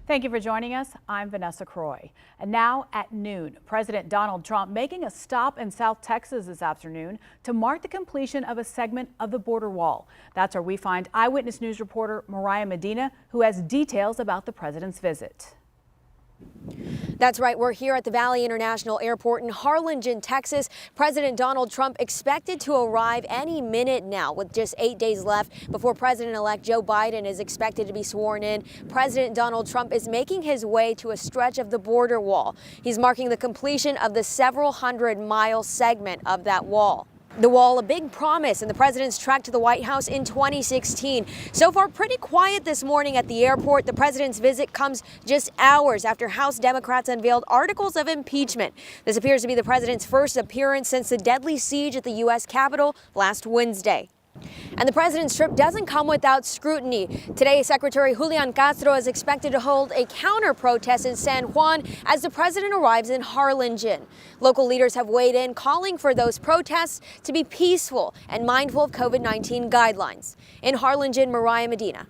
Thank you for joining us. I'm Vanessa Croy. And now at noon, President Donald Trump making a stop in South Texas this afternoon to mark the completion of a segment of the border wall. That's where we find Eyewitness News reporter Mariah Medina, who has details about the president's visit. That's right. We're here at the Valley International Airport in Harlingen, Texas. President Donald Trump expected to arrive any minute now, with just 8 days left before President-elect Joe Biden is expected to be sworn in. President Donald Trump is making his way to a stretch of the border wall. He's marking the completion of the several hundred-mile segment of that wall. The wall, a big promise in the president's trek to the White House in 2016. So far, pretty quiet this morning at the airport. The president's visit comes just hours after House Democrats unveiled articles of impeachment. This appears to be the president's first appearance since the deadly siege at the U.S. Capitol last Wednesday. And the president's trip doesn't come without scrutiny. Today, Secretary Julian Castro is expected to hold a counter-protest in San Juan as the president arrives in Harlingen. Local leaders have weighed in, calling for those protests to be peaceful and mindful of COVID-19 guidelines. In Harlingen, Mariah Medina.